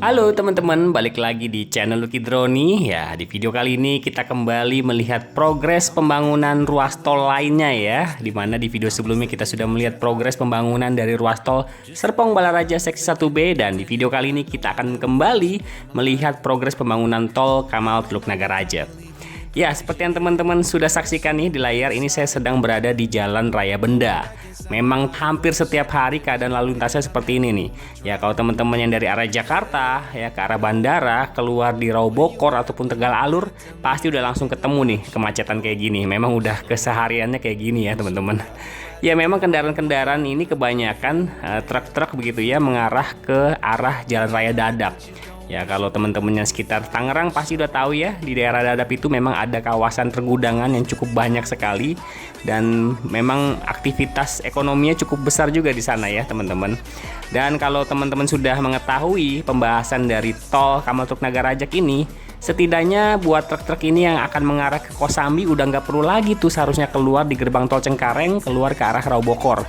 Halo teman-teman, balik lagi di channel Lucky Droni. Ya, di video kali ini kita kembali melihat progres pembangunan ruas tol lainnya ya. Dimana di video sebelumnya kita sudah melihat progres pembangunan dari ruas tol Serpong Balaraja seksi 1B. Dan di video kali ini kita akan kembali melihat progres pembangunan tol Kamal Teluk Nagaraja. Ya, seperti yang teman-teman sudah saksikan nih di layar, ini saya sedang berada di Jalan Raya Benda. Memang hampir setiap hari keadaan lalu lintasnya seperti ini nih. Ya, kalau teman-teman yang dari arah Jakarta, ya ke arah bandara, keluar di Raubokor ataupun Tegal Alur, pasti udah langsung ketemu nih kemacetan kayak gini. Memang udah kesehariannya kayak gini ya teman-teman. Ya, memang kendaraan-kendaraan ini kebanyakan truk-truk begitu ya mengarah ke arah Jalan Raya Dadap. Ya, kalau teman-temannya sekitar Tangerang pasti udah tahu ya, di daerah Dadap itu memang ada kawasan pergudangan yang cukup banyak sekali dan memang aktivitas ekonominya cukup besar juga di sana ya teman-teman. Dan kalau teman-teman sudah mengetahui pembahasan dari tol Kamal Teluk Nagaraja ini, setidaknya buat truk-truk ini yang akan mengarah ke Kosambi udah nggak perlu lagi tuh seharusnya keluar di gerbang tol Cengkareng keluar ke arah Raubokor.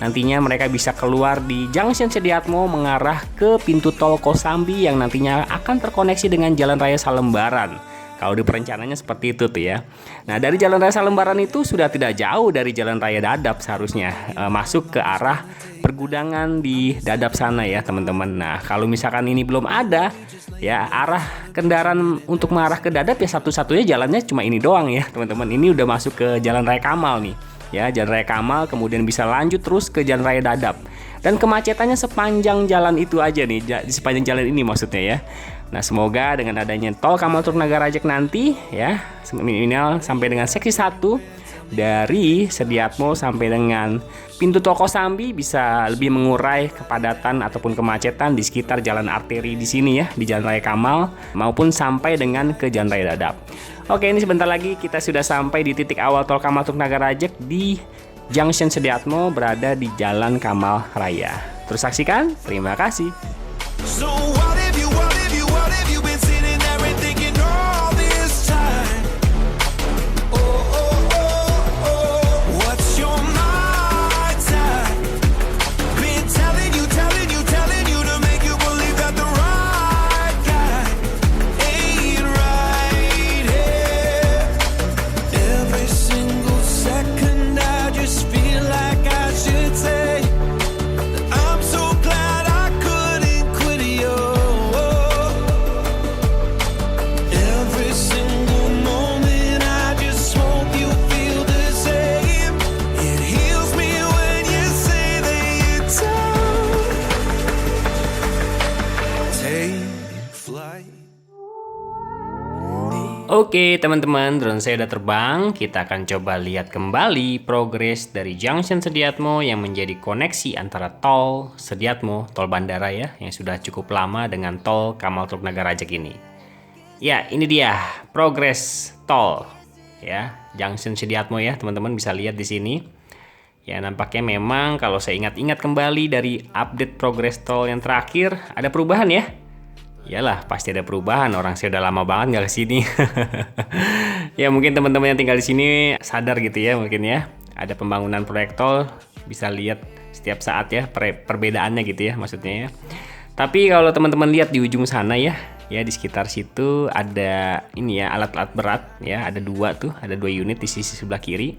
Nantinya mereka bisa keluar di Junction Sediatmo mengarah ke pintu tol Kosambi yang nantinya akan terkoneksi dengan Jalan Raya Salembaran. Kalau di perencanaannya seperti itu tuh ya. Nah, dari Jalan Raya Salembaran itu sudah tidak jauh dari Jalan Raya Dadap seharusnya masuk ke arah pergudangan di Dadap sana ya teman-teman. Nah, kalau misalkan ini belum ada ya, arah kendaraan untuk mengarah ke Dadap ya satu-satunya jalannya cuma ini doang ya teman-teman. Ini udah masuk ke Jalan Raya Kamal nih. Ya, Jalan Raya Kamal kemudian bisa lanjut terus ke Jalan Raya Dadap. Dan kemacetannya sepanjang jalan itu aja nih, di sepanjang jalan ini maksudnya ya. Nah, semoga dengan adanya tol Kamal Teluk Nagaraja nanti ya, minimal sampai dengan seksi 1 dari Sediatmo sampai dengan pintu tol Kosambi bisa lebih mengurai kepadatan ataupun kemacetan di sekitar jalan arteri di sini ya, di Jalan Raya Kamal maupun sampai dengan ke Jalan Raya Dadap. Oke, ini sebentar lagi kita sudah sampai di titik awal tol Kamal Teluk Nagaraja di Junction Sediatmo berada di Jalan Kamal Raya. Terus saksikan, terima kasih. Oke teman-teman, drone saya udah terbang. Kita akan coba lihat kembali progres dari Junction Sediatmo yang menjadi koneksi antara tol Sediatmo, tol bandara ya, yang sudah cukup lama dengan tol Kamal Teluk Nagaraja ini. Ya, ini dia progres tol ya, Junction Sediatmo ya, teman-teman bisa lihat di sini. Ya, nampaknya memang kalau saya ingat-ingat kembali dari update progres tol yang terakhir ada perubahan ya. Iyalah, pasti ada perubahan. Orang saya udah lama banget nggak kesini. Ya, mungkin teman-teman yang tinggal di sini sadar gitu ya, mungkin ya. Ada pembangunan proyek tol, bisa lihat setiap saat ya perbedaannya gitu ya, maksudnya ya. Tapi kalau teman-teman lihat di ujung sana ya, di sekitar situ ada ini ya, alat-alat berat ya, ada dua unit di sisi sebelah kiri.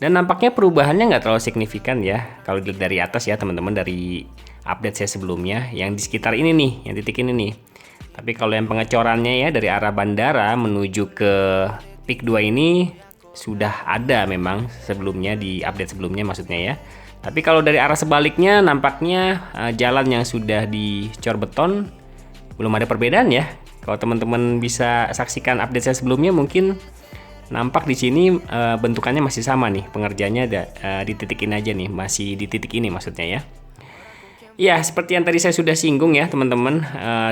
Dan nampaknya perubahannya nggak terlalu signifikan ya, kalau dilihat dari atas ya teman-teman, dari update saya sebelumnya yang di sekitar ini nih, yang titik ini nih. Tapi kalau yang pengecorannya ya dari arah bandara menuju ke Pik 2 ini sudah ada memang sebelumnya, di update sebelumnya maksudnya ya. Tapi kalau dari arah sebaliknya nampaknya jalan yang sudah dicor beton belum ada perbedaan ya. Kalau teman-teman bisa saksikan update saya sebelumnya, mungkin nampak di sini bentukannya masih sama nih, pengerjaannya di titik ini aja nih, masih di titik ini maksudnya ya. Ya, seperti yang tadi saya sudah singgung ya teman-teman,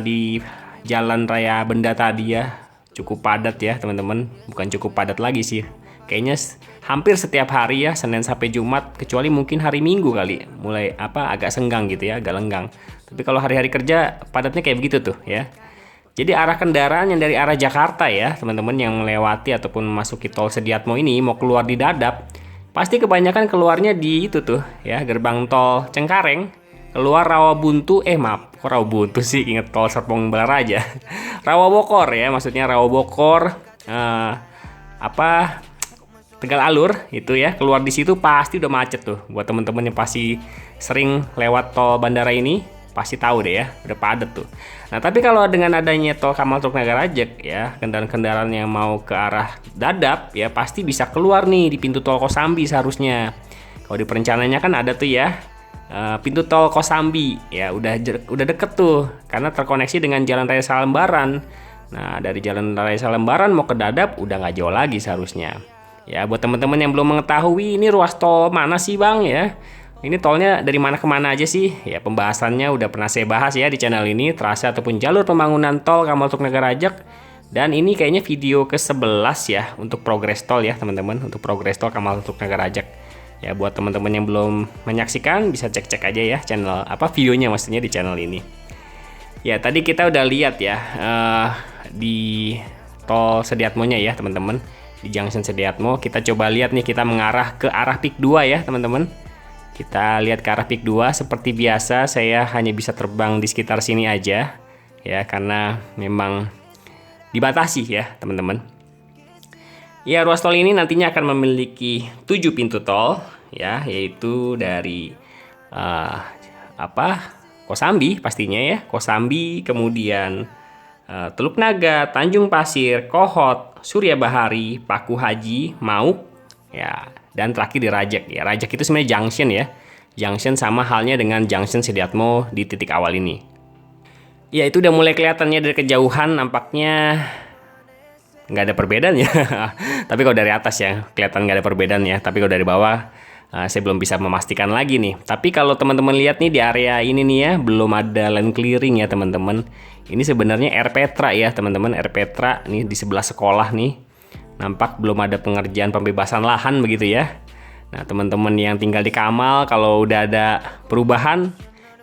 di Jalan Raya Benda tadi ya cukup padat ya teman-teman, bukan cukup padat lagi sih, kayaknya hampir setiap hari ya, Senin sampai Jumat, kecuali mungkin hari Minggu kali mulai agak senggang gitu ya, agak lenggang. Tapi kalau hari-hari kerja padatnya kayak begitu tuh ya. Jadi arah kendaraan yang dari arah Jakarta ya teman-teman, yang melewati ataupun memasuki tol Sediatmo ini mau keluar di Dadap, pasti kebanyakan keluarnya di itu tuh ya, gerbang tol Cengkareng, keluar Rawabuntu, Kok Rawabuntu sih, inget tol Serpong Balaraja. Rawabokor ya, maksudnya Rawabokor Tegal Alur itu ya. Keluar di situ pasti udah macet tuh. Buat temen-temen yang pasti sering lewat tol bandara ini pasti tahu deh ya, udah padat tuh. Nah, tapi kalau dengan adanya tol Kamal Truk Nagarajek ya, kendaraan-kendaraan yang mau ke arah Dadap ya pasti bisa keluar nih di pintu tol Kosambi seharusnya. Kalau di perencanaannya kan ada tuh ya, pintu tol Kosambi ya, udah deket tuh karena terkoneksi dengan Jalan Raya Salembaran. Nah, dari Jalan Raya Salembaran mau ke Dadap udah nggak jauh lagi seharusnya. Ya, buat teman-teman yang belum mengetahui ini ruas tol mana sih Bang ya? Ini tolnya dari mana ke mana aja sih? Ya, pembahasannya udah pernah saya bahas ya di channel ini, trase ataupun jalur pembangunan tol Kamal Truk Nagarajek. Dan ini kayaknya video ke-11 ya untuk progres tol ya teman-teman, untuk progres tol Kamal Truk Nagarajek. Ya, buat teman-teman yang belum menyaksikan bisa cek-cek aja ya channel videonya maksudnya di channel ini. Ya, tadi kita udah lihat ya di tol Sediatmonya ya teman-teman. Di Junction Sediatmo kita coba lihat nih, kita mengarah ke arah Pik 2 ya teman-teman. Kita lihat ke arah Pik 2. Seperti biasa saya hanya bisa terbang di sekitar sini aja ya, karena memang dibatasi ya teman-teman. Ya, ruas tol ini nantinya akan memiliki 7 pintu tol ya, yaitu dari Kosambi pastinya ya, Kosambi, kemudian Teluk Naga, Tanjung Pasir, Kohot, Surya Bahari, Paku Haji, Mauk ya, dan terakhir di Rajek ya. Rajek itu sebenarnya junction ya, junction sama halnya dengan Junction Sediatmo di titik awal ini. Ya, itu udah mulai kelihatannya dari kejauhan, nampaknya nggak ada perbedaan ya. Tapi kalau dari atas ya kelihatan nggak ada perbedaan ya, tapi kalau dari bawah saya belum bisa memastikan lagi nih. Tapi kalau teman-teman lihat nih di area ini nih ya, belum ada land clearing ya teman-teman. Ini sebenarnya Air Petra ya teman-teman, Air Petra nih di sebelah sekolah nih. Nampak belum ada pengerjaan pembebasan lahan begitu ya. Nah, teman-teman yang tinggal di Kamal, kalau udah ada perubahan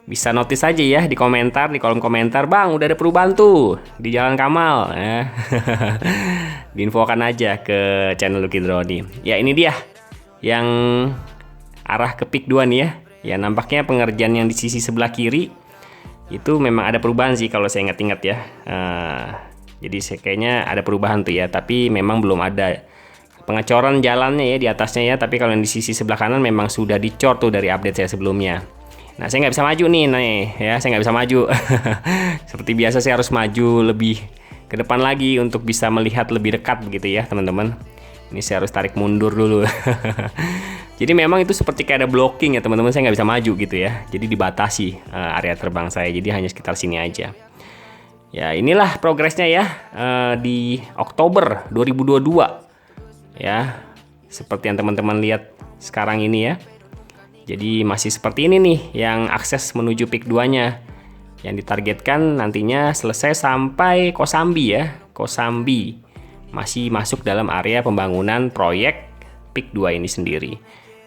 bisa notice aja ya di komentar, di kolom komentar, Bang udah ada perubahan tuh di Jalan Kamal ya. Diinfokan aja ke channel Lucky Droni. Ya, ini dia yang arah ke Pik 2 nih ya. Ya, nampaknya pengerjaan yang di sisi sebelah kiri itu memang ada perubahan sih kalau saya ingat-ingat ya. Jadi kayaknya ada perubahan tuh ya, tapi memang belum ada pengecoran jalannya ya di atasnya ya. Tapi kalau yang di sisi sebelah kanan memang sudah dicor tuh dari update saya sebelumnya. Nah, saya nggak bisa maju nih ya, saya nggak bisa maju. Seperti biasa saya harus maju lebih ke depan lagi untuk bisa melihat lebih dekat begitu ya teman-teman. Ini saya harus tarik mundur dulu. Jadi memang itu seperti kayak ada blocking ya teman-teman, saya nggak bisa maju gitu ya. Jadi dibatasi area terbang saya, jadi hanya sekitar sini aja. Ya, inilah progresnya ya di Oktober 2022 ya, seperti yang teman-teman lihat sekarang ini ya. Jadi masih seperti ini nih yang akses menuju Pik 2-nya, yang ditargetkan nantinya selesai sampai Kosambi ya. Kosambi masih masuk dalam area pembangunan proyek Pik 2 ini sendiri.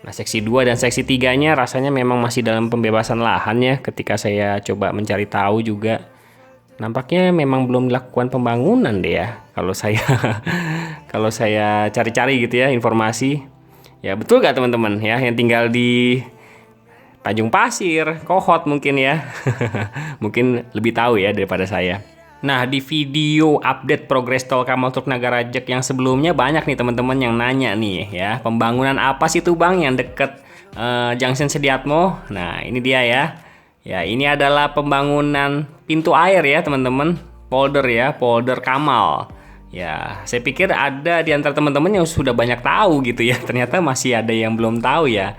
Nah, seksi 2 dan seksi 3-nya rasanya memang masih dalam pembebasan lahan ya. Ketika saya coba mencari tahu juga, nampaknya memang belum dilakukan pembangunan deh ya. Kalau saya cari-cari gitu ya informasi. Ya, betul gak teman-teman ya, yang tinggal di Tanjung Pasir, Kohot mungkin ya. Mungkin lebih tahu ya daripada saya. Nah, di video update progres tol Kamal Truk Nagarajek yang sebelumnya banyak nih teman-teman yang nanya nih ya, pembangunan apa sih tuh Bang yang deket Junction Sediatmo? Nah, ini dia ya. Ya, ini adalah pembangunan pintu air ya teman-teman, polder ya, polder Kamal. Ya, saya pikir ada di antara teman-teman yang sudah banyak tahu gitu ya. Ternyata masih ada yang belum tahu ya.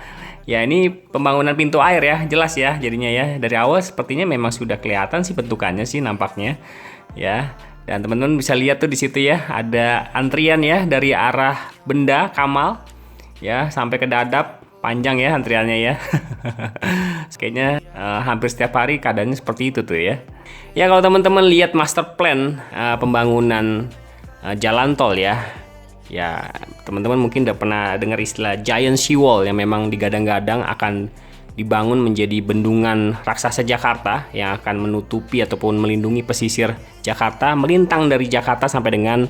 Ya, ini pembangunan pintu air ya, jelas ya jadinya ya. Dari awal sepertinya memang sudah kelihatan sih bentukannya sih nampaknya. Ya, dan teman-teman bisa lihat tuh di situ ya, ada antrian ya dari arah Benda Kamal ya sampai ke Dadap, panjang ya antriannya ya. Kayaknya hampir setiap hari keadaannya seperti itu tuh ya. Ya, kalau teman-teman lihat master plan pembangunan jalan tol ya. Ya, teman-teman mungkin udah pernah dengar istilah giant seawall yang memang digadang-gadang akan dibangun menjadi bendungan raksasa Jakarta yang akan menutupi ataupun melindungi pesisir Jakarta, melintang dari Jakarta sampai dengan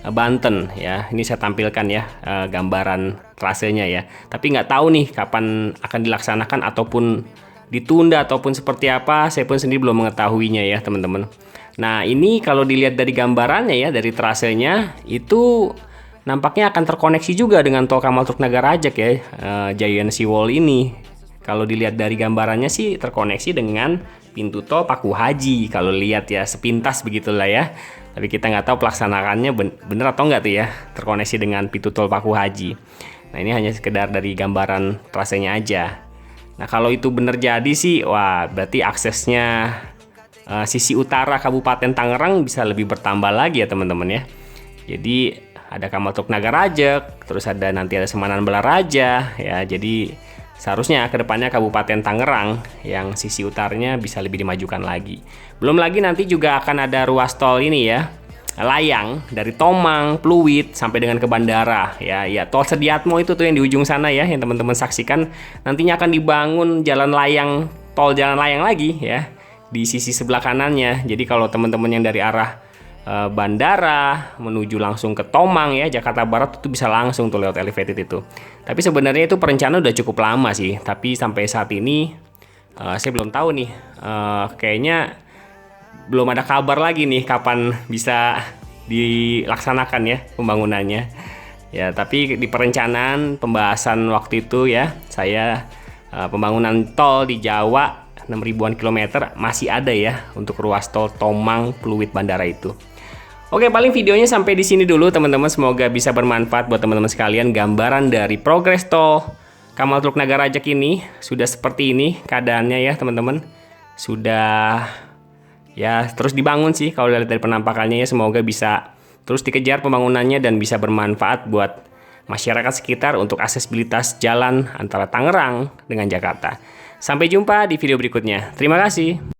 Banten ya. Ini saya tampilkan ya gambaran trasenya ya. Tapi nggak tahu nih kapan akan dilaksanakan ataupun ditunda ataupun seperti apa, saya pun sendiri belum mengetahuinya ya teman-teman. Nah ini kalau dilihat dari gambarannya ya, dari trasenya itu nampaknya akan terkoneksi juga dengan tol Kamal Truk Nagarajak ya, Giant Sea Wall ini. Kalau dilihat dari gambarannya sih terkoneksi dengan pintu tol Paku Haji. Kalau lihat ya sepintas begitulah ya. Tapi kita nggak tahu pelaksanaannya bener atau nggak tuh ya, terkoneksi dengan pintu tol Paku Haji. Nah ini hanya sekedar dari gambaran trasenya aja. Nah kalau itu benar jadi sih, wah berarti aksesnya sisi utara Kabupaten Tangerang bisa lebih bertambah lagi ya teman-teman ya. Jadi ada Kamal Truk Nagarajak, terus ada nanti ada Semanan Balaraja ya. Jadi seharusnya kedepannya Kabupaten Tangerang yang sisi utaranya bisa lebih dimajukan lagi. Belum lagi nanti juga akan ada ruas tol ini ya, layang dari Tomang, Pluit sampai dengan ke bandara ya. Ya tol Sediatmo itu tuh yang di ujung sana ya, yang teman-teman saksikan. Nantinya akan dibangun jalan layang, tol jalan layang lagi ya di sisi sebelah kanannya. Jadi kalau teman-teman yang dari arah bandara menuju langsung ke Tomang ya, Jakarta Barat itu bisa langsung tuh lewat elevated itu. Tapi sebenarnya itu perencanaan udah cukup lama sih. Tapi sampai saat ini saya belum tahu nih. Kayaknya belum ada kabar lagi nih kapan bisa dilaksanakan ya pembangunannya. Ya, tapi di perencanaan pembahasan waktu itu ya, saya pembangunan tol di Jawa 6.000-an kilometer masih ada ya untuk ruas tol Tomang Pluit Bandara itu. Oke, paling videonya sampai di sini dulu teman-teman. Semoga bisa bermanfaat buat teman-teman sekalian. Gambaran dari progres tol Kamal Truk Nagarajak ini sudah seperti ini keadaannya ya teman-teman. Sudah ya terus dibangun sih kalau dari penampakannya ya. Semoga bisa terus dikejar pembangunannya dan bisa bermanfaat buat masyarakat sekitar untuk aksesibilitas jalan antara Tangerang dengan Jakarta. Sampai jumpa di video berikutnya. Terima kasih.